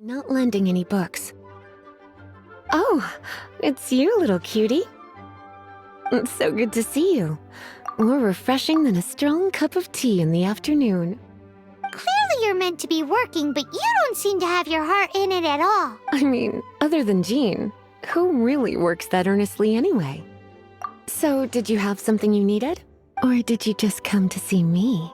Not lending any books. Oh, it's you, little cutie. It's so good to see you. More refreshing than a strong cup of tea in the afternoon. Clearly you're meant to be working, but you don't seem to have your heart in it at all. I mean, other than Jean, who really works that earnestly anyway? So, did you have something you needed? Or did you just come to see me?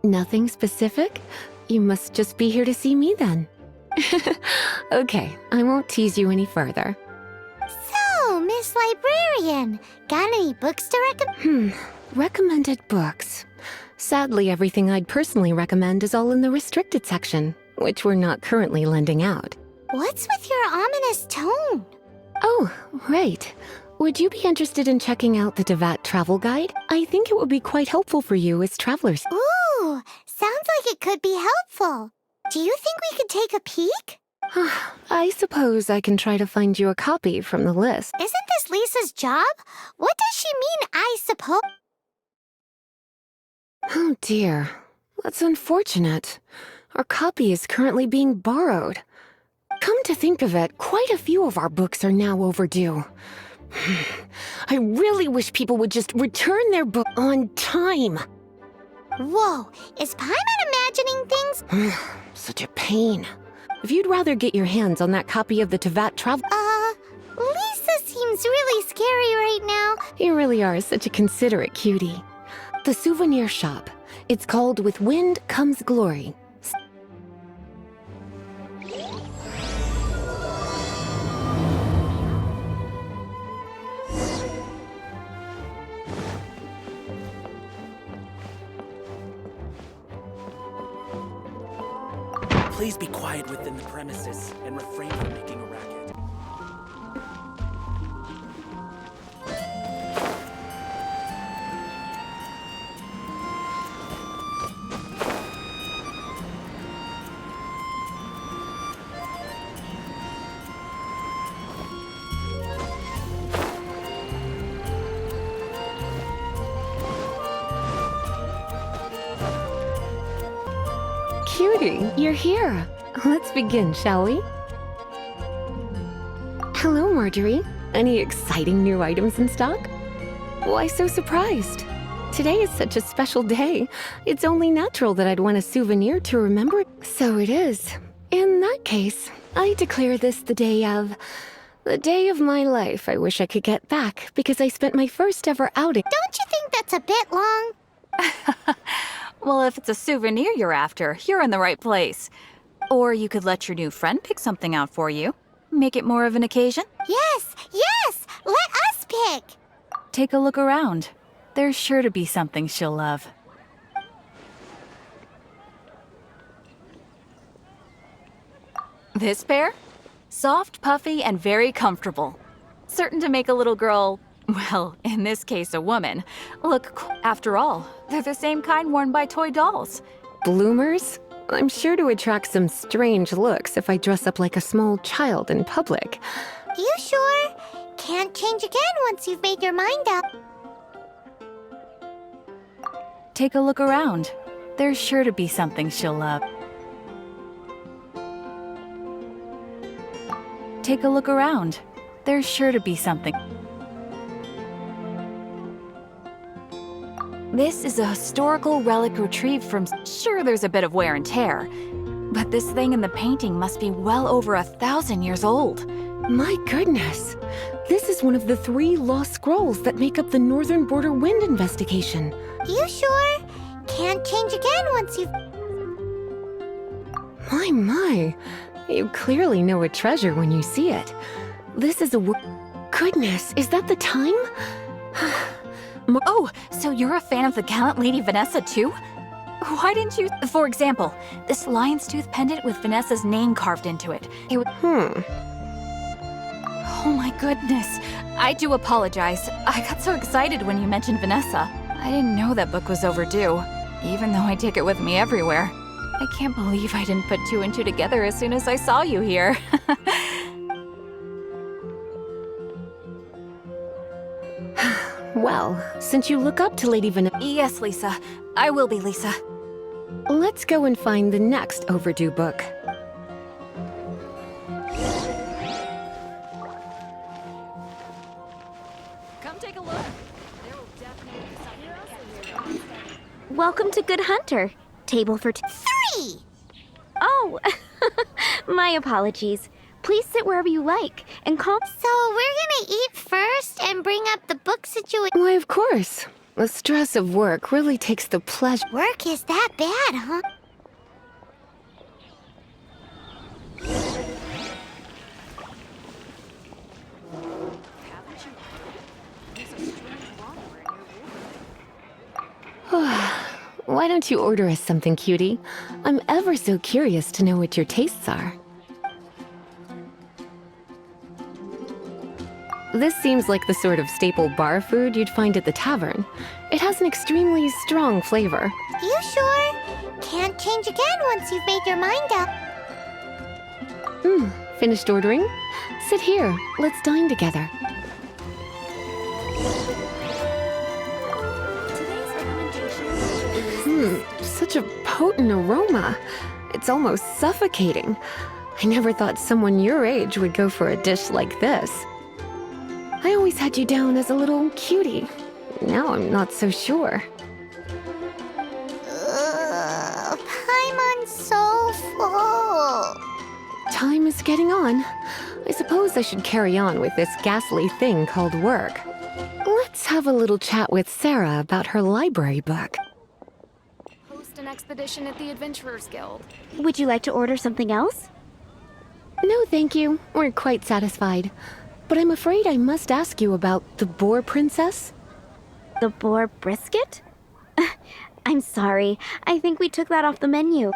Nothing specific? You must just be here to see me then. Okay, I won't tease you any further. So, Miss Librarian, got any books to recommend? Recommended books. Sadly, everything I'd personally recommend is all in the restricted section, which we're not currently lending out. What's with your ominous tone? Oh, right. Would you be interested in checking out the Devat travel guide? I think it would be quite helpful for you as travelers. Ooh, sounds like it could be helpful. Do you think we could take a peek? I suppose I can try to find you a copy from the list. Isn't this Lisa's job? What does she mean, I suppose? Oh dear, that's unfortunate. Our copy is currently being borrowed. Come to think of it, quite a few of our books are now overdue. I really wish people would just return their book on time. Whoa, is Paimon imagining things? Such a pain. If you'd rather get your hands on that copy of the Tevat travel... Lisa seems really scary right now. You really are such a considerate cutie. The souvenir shop. It's called With Wind Comes Glory. Please be quiet within the premises and refrain from making a racket. Cutie, you're here. Let's begin, shall we? Hello, Marjorie. Any exciting new items in stock? Why so surprised? Today is such a special day. It's only natural that I'd want a souvenir to remember. So it is. In that case, I declare this the day of my life I wish I could get back because I spent my first ever outing. Don't you think that's a bit long? Well, if it's a souvenir you're after, you're in the right place. Or you could let your new friend pick something out for you. Make it more of an occasion. Yes, let us pick. Take a look around. There's sure to be something she'll love. This pair? Soft, puffy, and very comfortable. Certain to make a little girl, well, in this case a woman, look cool. After all, they're the same kind worn by toy dolls. Bloomers? I'm sure to attract some strange looks if I dress up like a small child in public. You sure? Can't change again once you've made your mind up. Take a look around. There's sure to be something she'll love. Take a look around. There's sure to be something. This is a historical relic retrieved from... Sure, there's a bit of wear and tear, but this thing in the painting must be well over 1,000 years old. My goodness! This is one of the 3 lost scrolls that make up the Northern Border Wind investigation. You sure? Can't change again once you've... My. You clearly know a treasure when you see it. This is a Goodness, is that the time? Oh, so you're a fan of the gallant Lady Vanessa too? Why didn't you... For example, this lion's tooth pendant with Vanessa's name carved into it. Oh my goodness. I do apologize. I got so excited when you mentioned Vanessa. I didn't know that book was overdue, even though I take it with me everywhere. I can't believe I didn't put 2 and 2 together as soon as I saw you here. Well, since you look up to Lady Vanessa... Yes, Lisa. I will be, Lisa. Let's go and find the next overdue book. Come take a look. There will definitely be something. Welcome to Good Hunter. Table for 3! Oh, my apologies. Please sit wherever you like and call. So we're gonna eat first and bring up the book situation. Why, of course. The stress of work really takes the pleasure. Work is that bad, huh? Why don't you order us something, cutie? I'm ever so curious to know what your tastes are. This seems like the sort of staple bar food you'd find at the tavern. It has an extremely strong flavor. You sure? Can't change again once you've made your mind up. Finished ordering? Sit here. Let's dine together. Such a potent aroma. It's almost suffocating. I never thought someone your age would go for a dish like this. I always had you down as a little cutie. Now I'm not so sure. Paimon's so full. Time is getting on. I suppose I should carry on with this ghastly thing called work. Let's have a little chat with Sarah about her library book. Host an expedition at the Adventurers Guild. Would you like to order something else? No, thank you. We're quite satisfied. But I'm afraid I must ask you about the Boar Princess. The boar brisket? I'm sorry. I think we took that off the menu.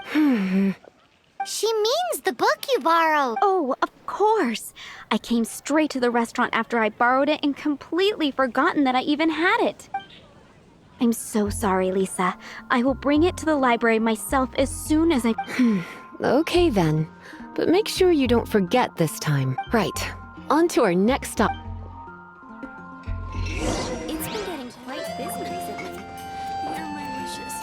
She means the book you borrowed. Oh, of course. I came straight to the restaurant after I borrowed it and completely forgotten that I even had it. I'm so sorry, Lisa. I will bring it to the library myself as soon as I... Okay then. But make sure you don't forget this time. Right. On to our next stop. It's been getting quite busy recently. Here are my wishes.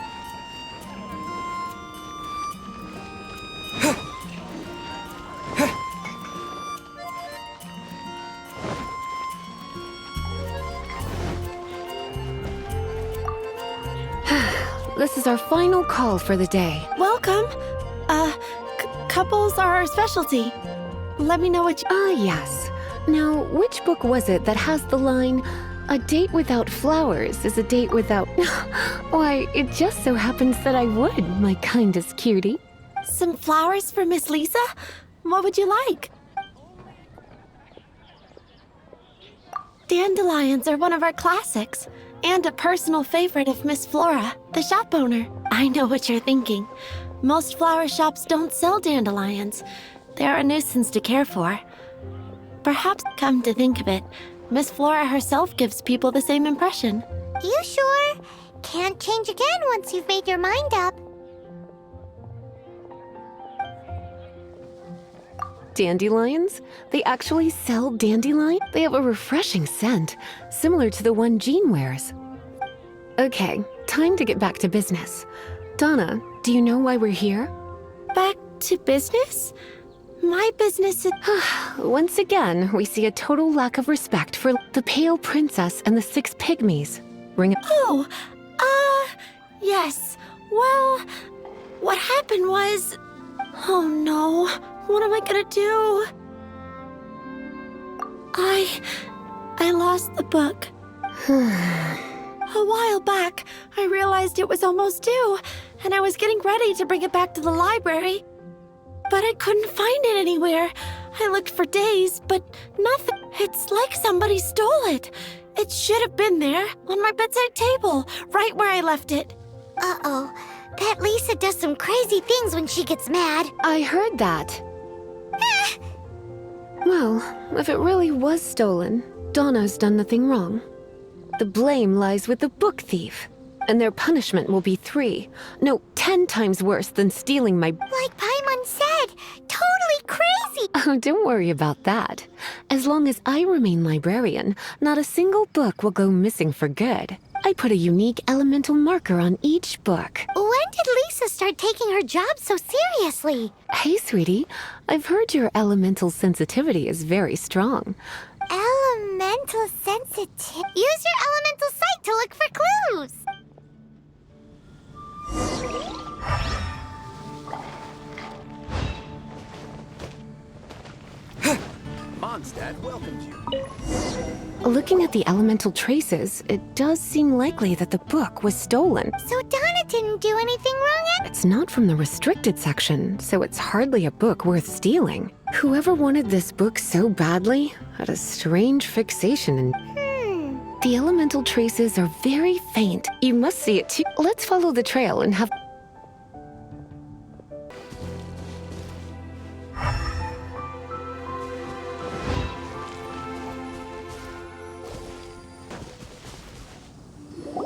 This is our final call for the day. Welcome. Couples are our specialty. Let me know what you... Ah, yes. Now, which book was it that has the line, "A date without flowers is a date without..." Why, it just so happens that I would, my kindest cutie. Some flowers for Miss Lisa? What would you like? Dandelions are one of our classics, and a personal favorite of Miss Flora, the shop owner. I know what you're thinking. Most flower shops don't sell dandelions. They're a nuisance to care for. Perhaps, come to think of it, Miss Flora herself gives people the same impression. You sure? Can't change again once you've made your mind up. Dandelions? They actually sell dandelion? They have a refreshing scent, similar to the one Jean wears. Okay, time to get back to business. Donna, do you know why we're here? Back to business? My business is... Once again, we see a total lack of respect for the Pale Princess and the 6 Pygmies. Bring it. Oh, yes. Well, what happened was... Oh no, what am I gonna do? I lost the book. A while back, I realized it was almost due, and I was getting ready to bring it back to the library. But I couldn't find it anywhere. I looked for days, but nothing. It's like somebody stole it. It should have been there, on my bedside table, right where I left it. Uh-oh. That Lisa does some crazy things when she gets mad. I heard that. Well, if it really was stolen, Donna's done nothing wrong. The blame lies with the book thief, and their punishment will be 3, no, 10 times worse than stealing my... Like Paimon said, totally crazy. Oh, don't worry about that. As long as I remain librarian, not a single book will go missing for good. I put a unique elemental marker on each book. When did Lisa start taking her job so seriously? Hey, sweetie, I've heard your elemental sensitivity is very strong. Elemental sensitive. Use your elemental sight to look for clues. Mondstadt welcomes you. Looking at the elemental traces, it does seem likely that the book was stolen. So Donna didn't do anything wrong yet? It's not from the restricted section, so it's hardly a book worth stealing. Whoever wanted this book so badly had a strange fixation in... The elemental traces are very faint. You must see it too. Let's follow the trail and have...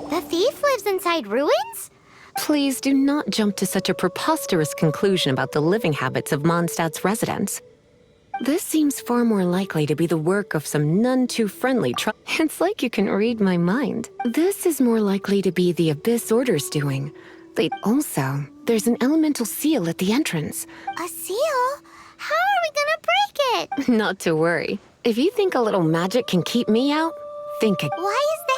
The thief lives inside ruins? Please do not jump to such a preposterous conclusion about the living habits of Mondstadt's residents. This seems far more likely to be the work of some none-too-friendly It's like you can read my mind. This is more likely to be the Abyss Order's doing. There's an elemental seal at the entrance. A seal? How are we gonna break it? Not to worry. If you think a little magic can keep me out, think again. Why is that?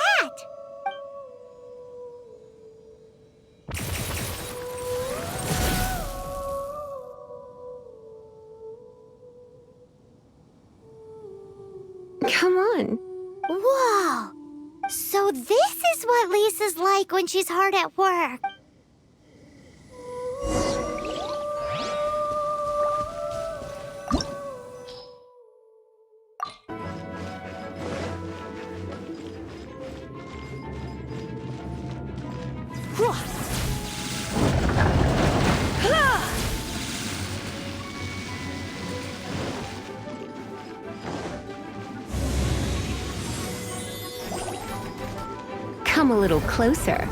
Come on. Whoa! So this is what Lisa's like when she's hard at work. Come a little closer.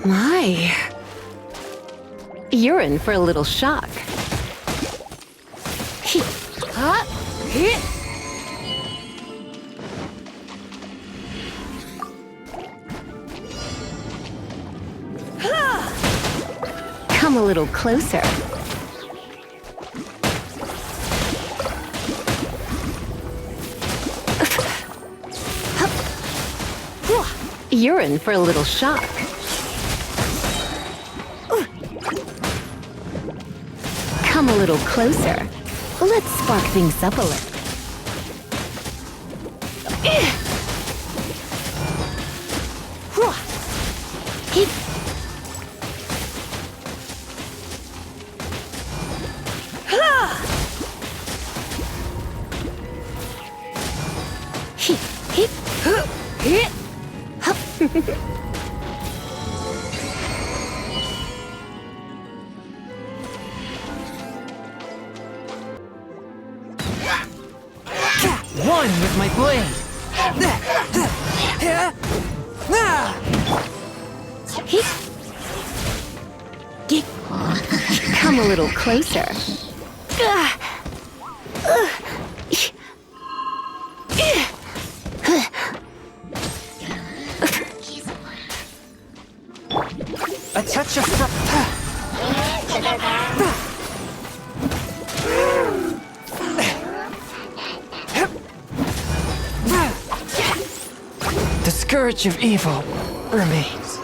My. You're in for a little shock. Come a little closer. You're in for a little shock. Come a little closer. Let's spark things up a little. One with my blade. Come a little closer. A touch of scourge of evil remains.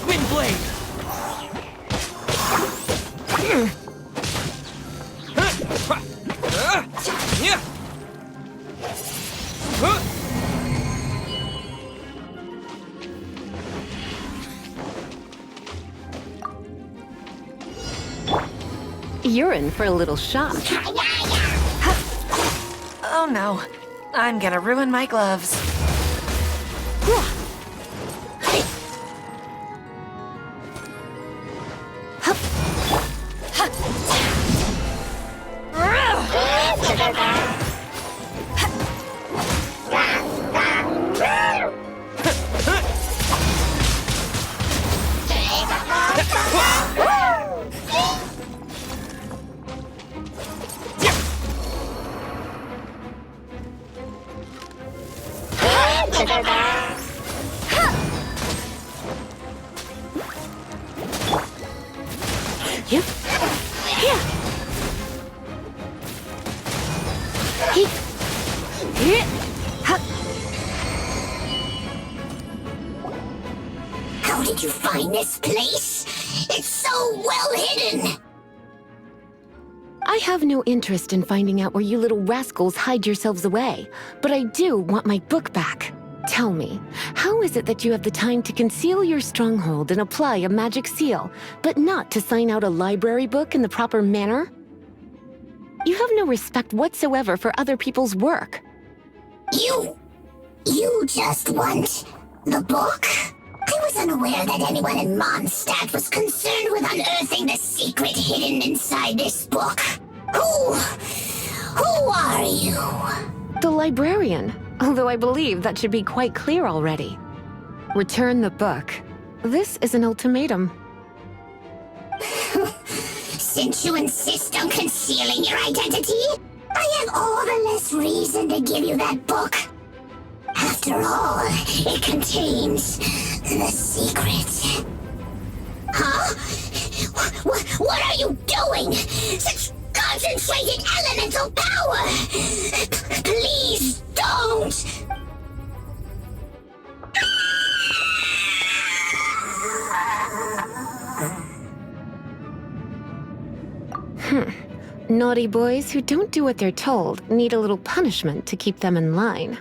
Windblade! You're in for a little shock. Oh no, I'm gonna ruin my gloves. Yep. Here. Here. How did you find this place? It's so well hidden. I have no interest in finding out where you little rascals hide yourselves away, but I do want my book back. Tell me, how is it that you have the time to conceal your stronghold and apply a magic seal, but not to sign out a library book in the proper manner? You have no respect whatsoever for other people's work. You just want the book? I was unaware that anyone in Mondstadt was concerned with unearthing the secret hidden inside this book. Who are you? The librarian, although I believe that should be quite clear already. Return the book. This is an ultimatum. Since you insist on concealing your identity, I have all the less reason to give you that book. After all, it contains the secret. Huh? What are you doing? Such concentrated elemental power! Please don't! Naughty boys who don't do what they're told need a little punishment to keep them in line.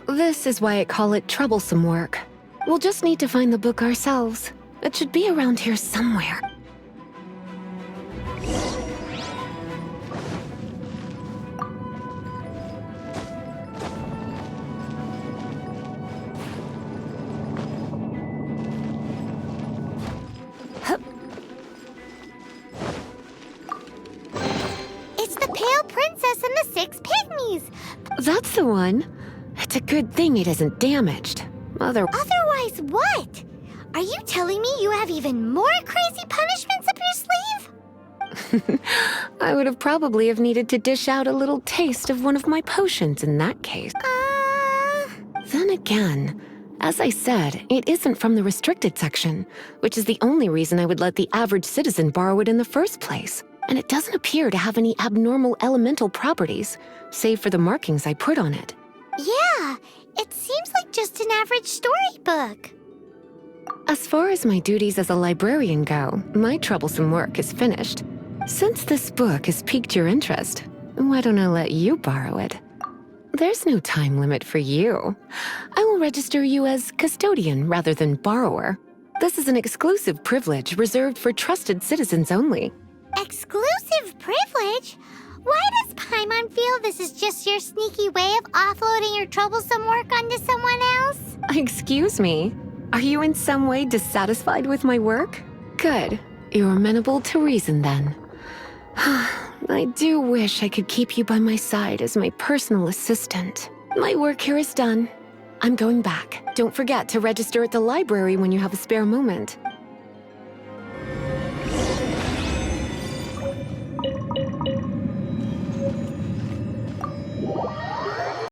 This is why I call it troublesome work. We'll just need to find the book ourselves. It should be around here somewhere. It's the Pale Princess and the Six Pygmies! That's the one. It's a good thing it isn't damaged. Otherwise what? Are you telling me you have even more crazy punishments up your sleeve? I would have probably have needed to dish out a little taste of one of my potions in that case. Then again, as I said, it isn't from the restricted section, which is the only reason I would let the average citizen borrow it in the first place. And it doesn't appear to have any abnormal elemental properties, save for the markings I put on it. Yeah, it seems like just an average storybook. As far as my duties as a librarian go, my troublesome work is finished. Since this book has piqued your interest, why don't I let you borrow it? There's no time limit for you. I will register you as custodian rather than borrower. This is an exclusive privilege reserved for trusted citizens only. Exclusive privilege? Why does Paimon feel this is just your sneaky way of offloading your troublesome work onto someone else? Excuse me, are you in some way dissatisfied with my work? Good, you're amenable to reason then. I do wish I could keep you by my side as my personal assistant. My work here is done. I'm going back. Don't forget to register at the library when you have a spare moment.